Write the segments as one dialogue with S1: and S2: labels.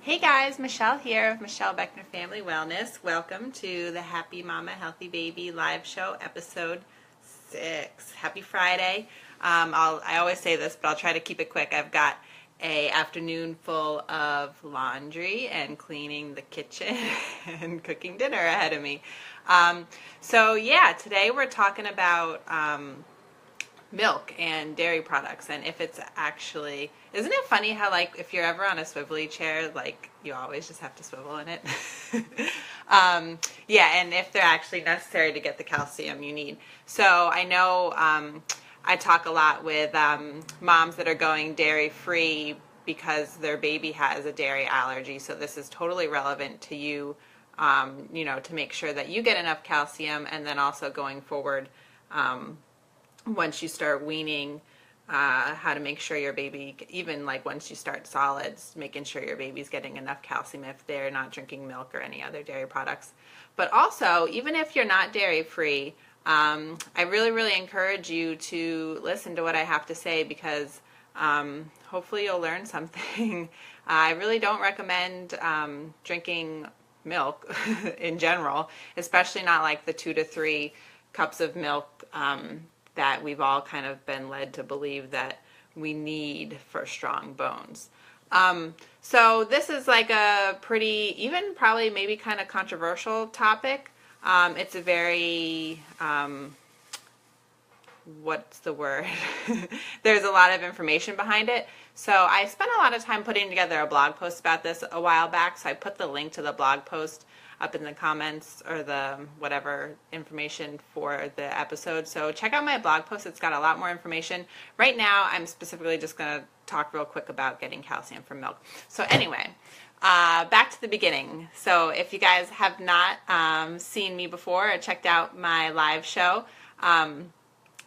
S1: Hey guys, Michelle here of Michelle Beckner Family Wellness. Welcome to the Happy Mama Healthy Baby live show, episode 6. Happy Friday. I always say this, but I'll try to keep it quick. I've got a afternoon full of laundry and cleaning the kitchen and cooking dinner ahead of me. Today we're talking about milk and dairy products, and if it's actually, isn't it funny how, like, if you're ever on a swivelly chair, like, you always just have to swivel in it. And if they're actually necessary to get the calcium you need. So I know I talk a lot with moms that are going dairy free because their baby has a dairy allergy, so this is totally relevant to you, to make sure that you get enough calcium, and then also going forward, once you start weaning, how to make sure your baby, even like once you start solids, making sure your baby's getting enough calcium if they're not drinking milk or any other dairy products. But also, even if you're not dairy free, I really, really encourage you to listen to what I have to say, because hopefully you'll learn something. I really don't recommend drinking milk in general, especially not like the 2 to 3 cups of milk that we've all kind of been led to believe that we need for strong bones. So this is like a pretty, even probably maybe kind of controversial topic. It's a very, what's the word? There's a lot of information behind it. So I spent a lot of time putting together a blog post about this a while back. So I put the link to the blog post up in the comments, or the whatever information for the episode. So check out my blog post. It's got a lot more information. Right now, I'm specifically just going to talk real quick about getting calcium from milk. So anyway, back to the beginning. So if you guys have not seen me before or checked out my live show,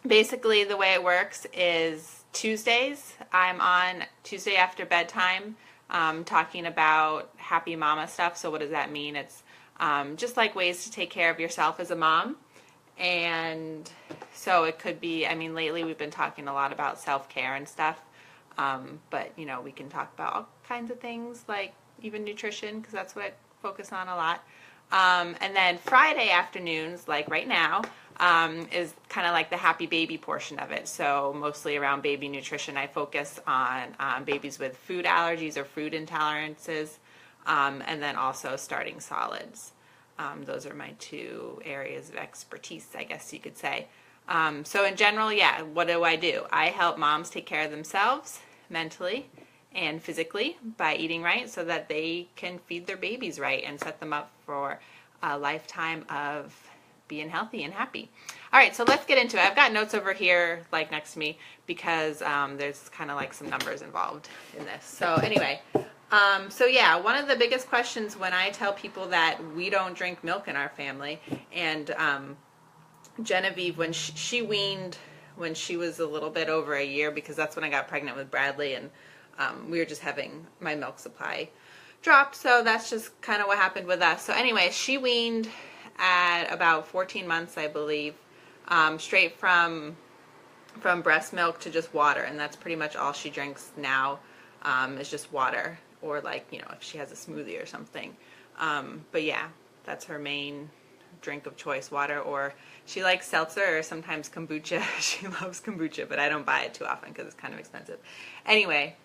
S1: basically the way it works is Tuesdays. I'm on Tuesday after bedtime, talking about happy mama stuff. So what does that mean? It's just like ways to take care of yourself as a mom. And so it could be, I mean, lately we've been talking a lot about self-care and stuff. But, we can talk about all kinds of things, like even nutrition, because that's what I focus on a lot. And then Friday afternoons, like right now, is kind of like the happy baby portion of it. So mostly around baby nutrition, I focus on babies with food allergies or food intolerances. And then also starting solids. Those are my 2 areas of expertise, I guess you could say. So in general, what do? I help moms take care of themselves mentally and physically by eating right, so that they can feed their babies right and set them up for a lifetime of being healthy and happy. All right, so let's get into it. I've got notes over here, like next to me, because there's kind of like some numbers involved in this. So anyway. One of the biggest questions when I tell people that we don't drink milk in our family, and Genevieve, when she weaned when she was a little bit over a year, because that's when I got pregnant with Bradley, and we were just having my milk supply drop, so that's just kind of what happened with us. So anyway, she weaned at about 14 months, I believe, straight from breast milk to just water, and that's pretty much all she drinks now, is just water. Or like, if she has a smoothie or something. But yeah, that's her main drink of choice, water, or she likes seltzer or sometimes kombucha. She loves kombucha, but I don't buy it too often because it's kind of expensive. Anyway,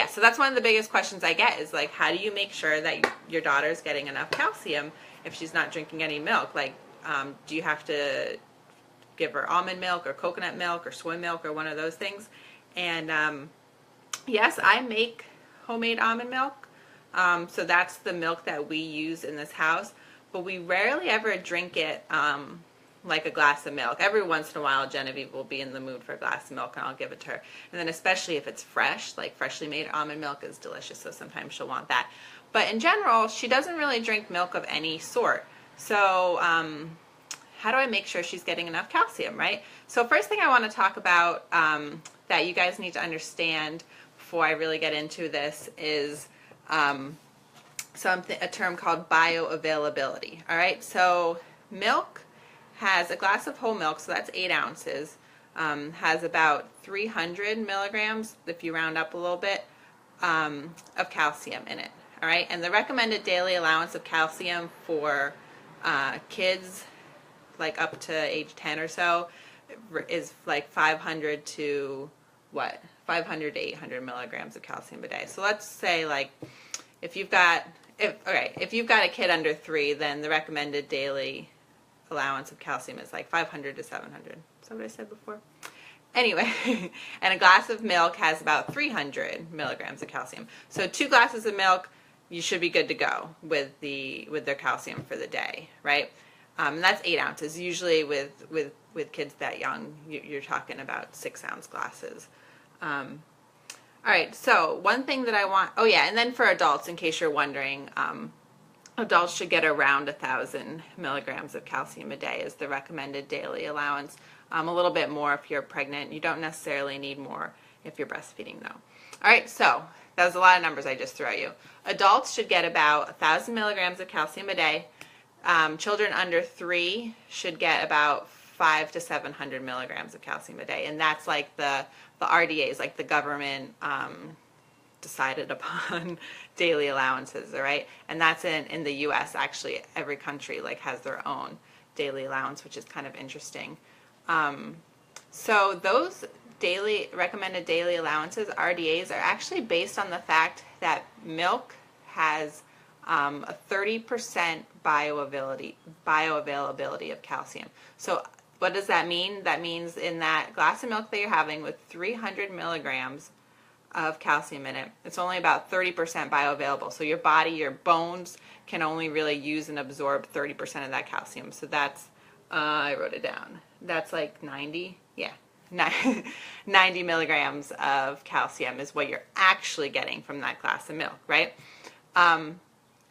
S1: so that's one of the biggest questions I get is like, how do you make sure that your daughter's getting enough calcium if she's not drinking any milk? Like, do you have to give her almond milk or coconut milk or soy milk or one of those things? And yes, I make homemade almond milk. So that's the milk that we use in this house, but we rarely ever drink it like a glass of milk. Every once in a while, Genevieve will be in the mood for a glass of milk, and I'll give it to her. And then especially if it's fresh, like freshly made almond milk is delicious, so sometimes she'll want that. But in general, she doesn't really drink milk of any sort. So how do I make sure she's getting enough calcium, right? So first thing I want to talk about that you guys need to understand before I really get into this is a term called bioavailability. All right, so milk has a glass of whole milk, so that's 8 ounces, has about 300 milligrams, if you round up a little bit, of calcium in it. All right, and the recommended daily allowance of calcium for kids like up to age 10 or so is like 500 to 800 milligrams of calcium a day. So let's say like if you've got a kid under 3, then the recommended daily allowance of calcium is like 500 to 700. Is that what I said before? Anyway, and a glass of milk has about 300 milligrams of calcium. So 2 glasses of milk, you should be good to go with their calcium for the day, right? And that's 8 ounces. Usually with kids that young, you're talking about 6-ounce glasses. All right, so one thing that I want, and then for adults, in case you're wondering, adults should get around 1,000 milligrams of calcium a day is the recommended daily allowance. A little bit more if you're pregnant. You don't necessarily need more if you're breastfeeding, though. All right, so that was a lot of numbers I just threw at you. Adults should get about 1,000 milligrams of calcium a day. Children under 3 should get about 500 to 700 milligrams of calcium a day, and that's like the RDAs, like the government decided upon daily allowances, all right? And that's in the U.S. Actually, every country like has their own daily allowance, which is kind of interesting. So those recommended daily allowances, RDAs, are actually based on the fact that milk has a 30% bioavailability of calcium. So what does that mean? That means in that glass of milk that you're having with 300 milligrams of calcium in it, it's only about 30% bioavailable. So your body, your bones can only really use and absorb 30% of that calcium. So that's, I wrote it down. That's like 90, 90 milligrams of calcium is what you're actually getting from that glass of milk, right?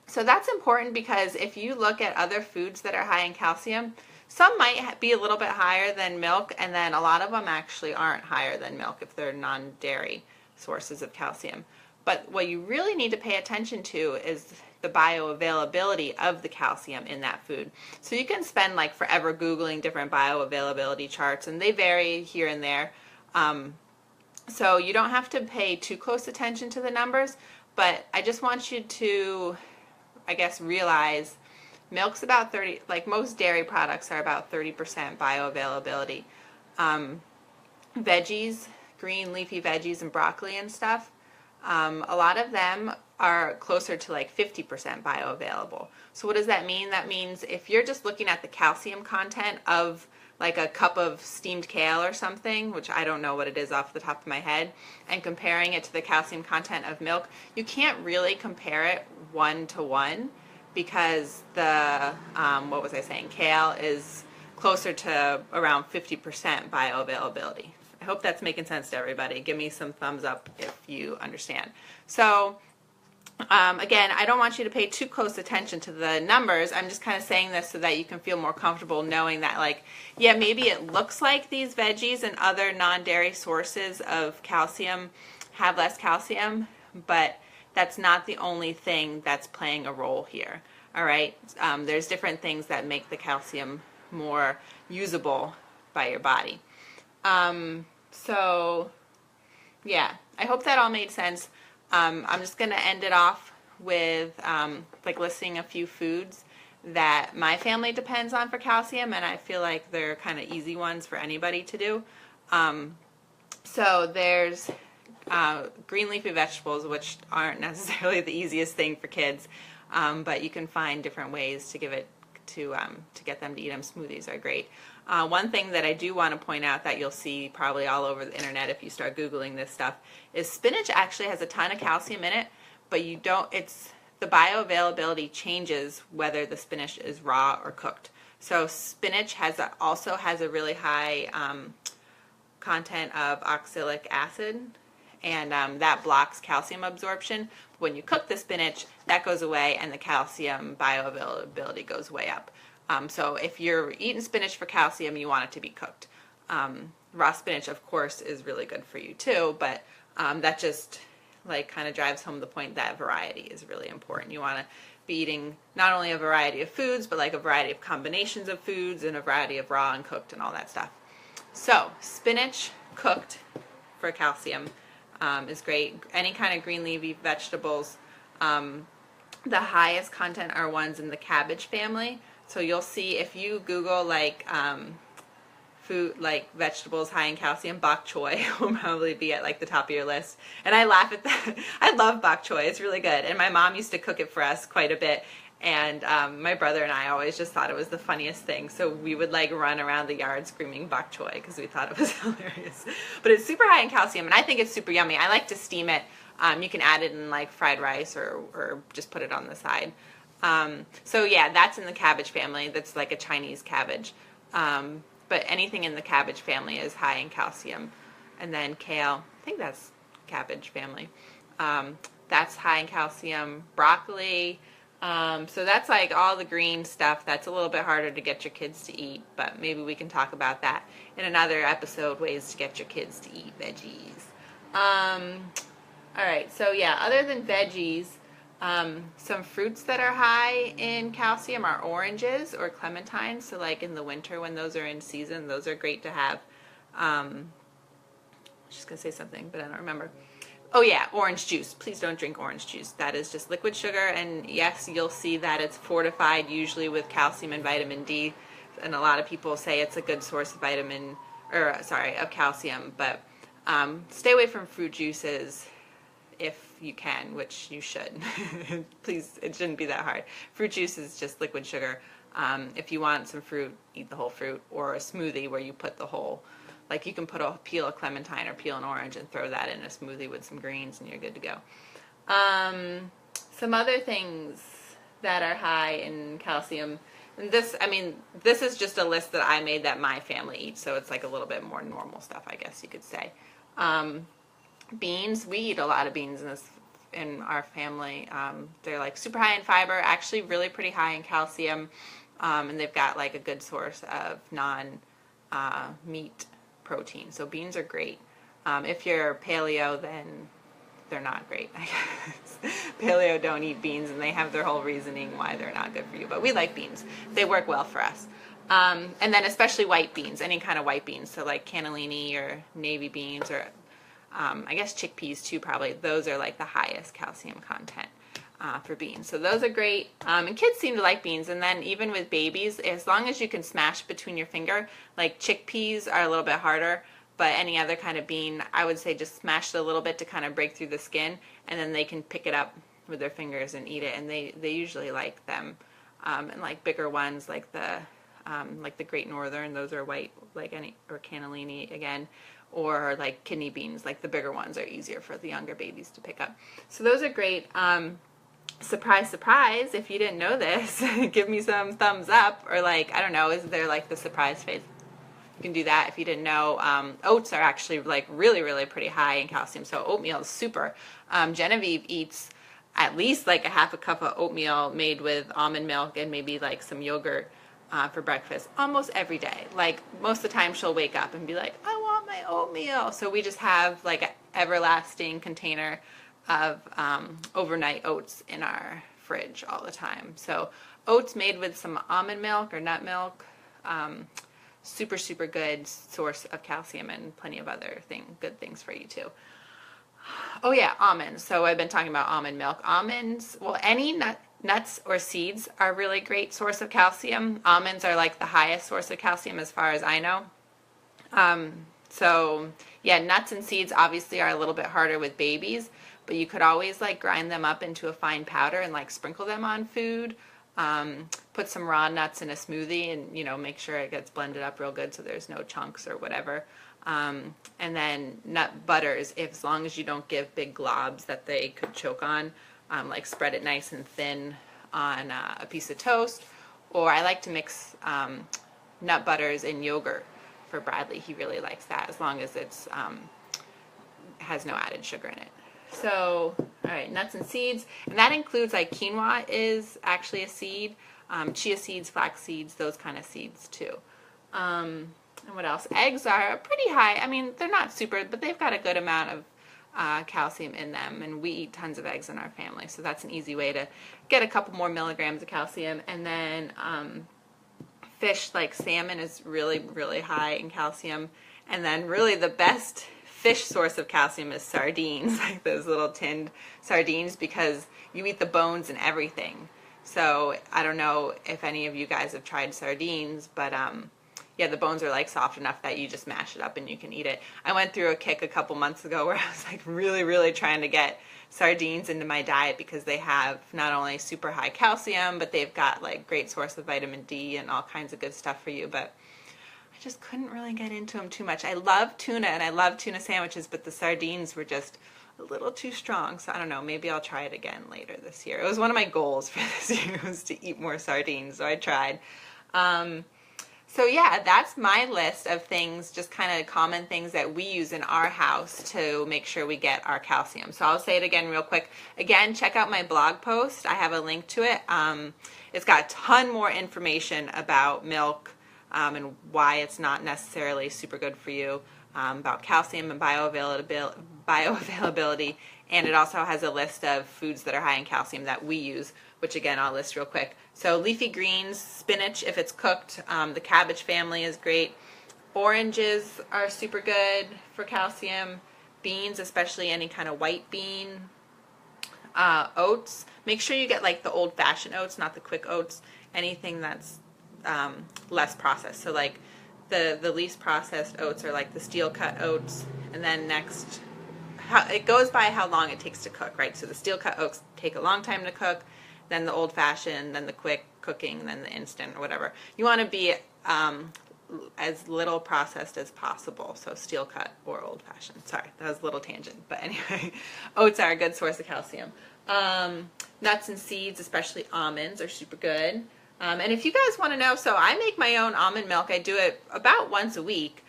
S1: So that's important because if you look at other foods that are high in calcium, some might be a little bit higher than milk, and then a lot of them actually aren't higher than milk if they're non-dairy sources of calcium. But what you really need to pay attention to is the bioavailability of the calcium in that food. So you can spend like forever Googling different bioavailability charts, and they vary here and there. So you don't have to pay too close attention to the numbers, but I just want you to, I guess, realize milk's about 30, like most dairy products are about 30% bioavailability. Veggies, green leafy veggies and broccoli and stuff, a lot of them are closer to like 50% bioavailable. So what does that mean? That means if you're just looking at the calcium content of like a cup of steamed kale or something, which I don't know what it is off the top of my head, and comparing it to the calcium content of milk, you can't really compare it 1-to-1 because the, what was I saying, kale is closer to around 50% bioavailability. I hope that's making sense to everybody. Give me some thumbs up if you understand. So again, I don't want you to pay too close attention to the numbers. I'm just kind of saying this so that you can feel more comfortable knowing that, like, yeah, maybe it looks like these veggies and other non-dairy sources of calcium have less calcium, but that's not the only thing that's playing a role here. All right, there's different things that make the calcium more usable by your body. So yeah, I hope that all made sense. I'm just going to end it off with like listing a few foods that my family depends on for calcium, and I feel like they're kind of easy ones for anybody to do. So there's green leafy vegetables, which aren't necessarily the easiest thing for kids, but you can find different ways to give it to get them to eat them. Smoothies are great. One thing that I do want to point out that you'll see probably all over the internet if you start Googling this stuff is spinach actually has a ton of calcium in it, but you don't, the bioavailability changes whether the spinach is raw or cooked. So spinach also has a really high content of oxalic acid, and that blocks calcium absorption. When you cook the spinach, that goes away and the calcium bioavailability goes way up. So if you're eating spinach for calcium, you want it to be cooked. Raw spinach, of course, is really good for you too, but that just like kind of drives home the point that variety is really important. You want to be eating not only a variety of foods, but like a variety of combinations of foods and a variety of raw and cooked and all that stuff. So spinach cooked for calcium is great. Any kind of green leafy vegetables. The highest content are ones in the cabbage family. So you'll see if you Google like food, like vegetables high in calcium, bok choy will probably be at like the top of your list. And I laugh at that. I love bok choy. It's really good. And my mom used to cook it for us quite a bit. And my brother and I always just thought it was the funniest thing. So we would like run around the yard screaming bok choy because we thought it was hilarious. But it's super high in calcium, and I think it's super yummy. I like to steam it. You can add it in like fried rice or just put it on the side. So yeah, that's in the cabbage family. That's like a Chinese cabbage. But anything in the cabbage family is high in calcium. And then kale, I think that's cabbage family. That's high in calcium. Broccoli. So that's like all the green stuff that's a little bit harder to get your kids to eat, but maybe we can talk about that in another episode, ways to get your kids to eat veggies. All right, so yeah, other than veggies, some fruits that are high in calcium are oranges or clementines. So like in the winter when those are in season, those are great to have. I was just going to say something, but I don't remember. Oh yeah, orange juice. Please don't drink orange juice. That is just liquid sugar, and yes, you'll see that it's fortified usually with calcium and vitamin D, and a lot of people say it's a good source of of calcium, but stay away from fruit juices if you can, which you should. Please, it shouldn't be that hard. Fruit juice is just liquid sugar. If you want some fruit, eat the whole fruit, or a smoothie where you put the whole, like you can peel a clementine or peel an orange and throw that in a smoothie with some greens and you're good to go. Some other things that are high in calcium, and this is just a list that I made that my family eats, so it's like a little bit more normal stuff, I guess you could say. Beans, we eat a lot of beans in our family. They're like super high in fiber, actually really pretty high in calcium, and they've got like a good source of non-meat protein. So beans are great. If you're paleo, then they're not great, I guess. Paleo don't eat beans, and they have their whole reasoning why they're not good for you. But we like beans. They work well for us. And then especially white beans, any kind of white beans. So like cannellini or navy beans or I guess chickpeas too probably. Those are like the highest calcium content for beans. So those are great. And kids seem to like beans. And then even with babies, as long as you can smash between your finger, like chickpeas are a little bit harder, but any other kind of bean, I would say just smash it a little bit to kind of break through the skin, and then they can pick it up with their fingers and eat it, and they usually like them. And like bigger ones, like the Great Northern, those are white, or cannellini again, or like kidney beans, like the bigger ones are easier for the younger babies to pick up. So those are great. Surprise, surprise, if you didn't know this, give me some thumbs up, or like, I don't know, is there like the surprise face? You can do that if you didn't know. Oats are actually like really, really pretty high in calcium, so oatmeal is super. Genevieve eats at least like a half a cup of oatmeal made with almond milk and maybe like some yogurt for breakfast almost every day. Like most of the time she'll wake up and be like, I want my oatmeal. So we just have like an everlasting container of overnight oats in our fridge all the time. So oats made with some almond milk or nut milk, super, super good source of calcium and plenty of other good things for you too. Oh yeah, almonds. So I've been talking about almond milk. Almonds, well, any nuts or seeds are a really great source of calcium. Almonds are like the highest source of calcium as far as I know. So yeah, nuts and seeds obviously are a little bit harder with babies, but you could always like grind them up into a fine powder and like sprinkle them on food. Put some raw nuts in a smoothie and, make sure it gets blended up real good so there's no chunks or whatever. And then nut butters, as long as you don't give big globs that they could choke on, like spread it nice and thin on a piece of toast. Or I like to mix nut butters in yogurt for Bradley. He really likes that as long as it's has no added sugar in it. So, all right, nuts and seeds, and that includes like quinoa is actually a seed, chia seeds, flax seeds, those kind of seeds too. And what else? Eggs are pretty high. I mean, they're not super, but they've got a good amount of calcium in them, and we eat tons of eggs in our family, so that's an easy way to get a couple more milligrams of calcium. And then fish like salmon is really, really high in calcium, and then really the best fish source of calcium is sardines, like those little tinned sardines, because you eat the bones and everything. So I don't know if any of you guys have tried sardines, but yeah, the bones are like soft enough that you just mash it up and you can eat it. I went through a kick a couple months ago where I was like really trying to get sardines into my diet because they have not only super high calcium, but they've got like great source of vitamin D and all kinds of good stuff for you. But I just couldn't really get into them too much. I love tuna and I love tuna sandwiches, but the sardines were just a little too strong. So I don't know, maybe I'll try it again later this year. It was one of my goals for this year was to eat more sardines, so I tried. So yeah, that's my list of things, just kind of common things that we use in our house to make sure we get our calcium. So I'll say it again real quick. Again, check out my blog post. I have a link to it. It's got a ton more information about milk and why it's not necessarily super good for you, about calcium and bioavailability. And it also has a list of foods that are high in calcium that we use, which again, I'll list real quick. So leafy greens, spinach if it's cooked, the cabbage family is great. Oranges are super good for calcium. Beans, especially any kind of white bean. Oats, make sure you get like the old-fashioned oats, not the quick oats. Anything that's less processed. So like the least processed oats are like the steel cut oats, and then next, it goes by how long it takes to cook, right? So the steel cut oats take a long time to cook, then the old fashioned, then the quick cooking, then the instant or whatever. You want to be as little processed as possible. So steel cut or old fashioned. Sorry, that was a little tangent. But anyway, oats are a good source of calcium. Nuts and seeds, especially almonds, are super good. And if you guys want to know, so I make my own almond milk. I do it about once a week.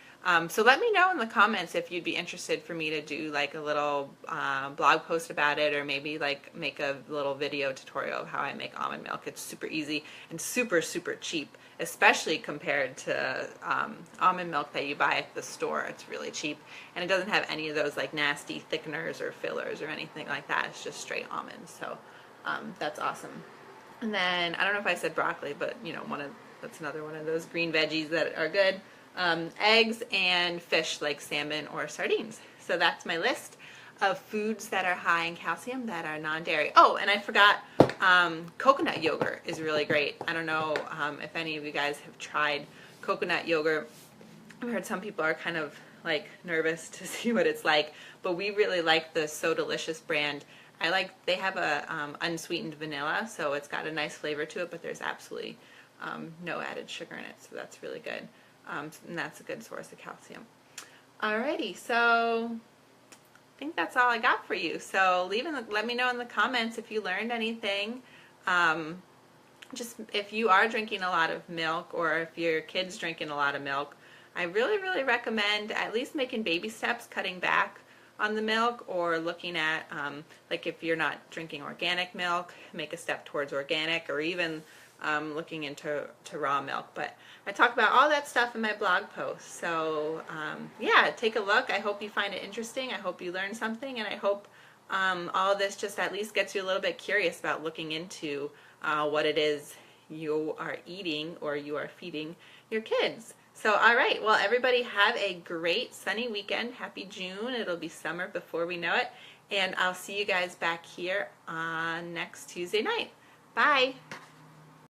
S1: So let me know in the comments if you'd be interested for me to do like a little blog post about it, or maybe like make a little video tutorial of how I make almond milk. It's super easy and super cheap, especially compared to almond milk that you buy at the store. It's really cheap, and it doesn't have any of those like nasty thickeners or fillers or anything like that. It's just straight almonds. So that's awesome. And then I don't know if I said broccoli, but you know, that's another one of those green veggies that are good. Eggs and fish like salmon or sardines. So that's my list of foods that are high in calcium that are non-dairy. Oh, and I forgot, coconut yogurt is really great. I don't know if any of you guys have tried coconut yogurt. I've heard some people are kind of like nervous to see what it's like, but we really like the So Delicious brand. They have a unsweetened vanilla, so it's got a nice flavor to it, but there's absolutely no added sugar in it, so that's really good. And that's a good source of calcium. Alrighty, so I think that's all I got for you. So let me know in the comments if you learned anything. Just if you are drinking a lot of milk, or if your kid's drinking a lot of milk, I really recommend at least making baby steps, cutting back on the milk, or looking at like if you're not drinking organic milk, make a step towards organic, or even looking into raw milk. But I talk about all that stuff in my blog post. So yeah, take a look. I hope you find it interesting. I hope you learn something, and I hope all of this just at least gets you a little bit curious about looking into what it is you are eating or you are feeding your kids. So all right, well everybody have a great sunny weekend. Happy June. It'll be summer before we know it. And I'll see you guys back here on next Tuesday night. Bye.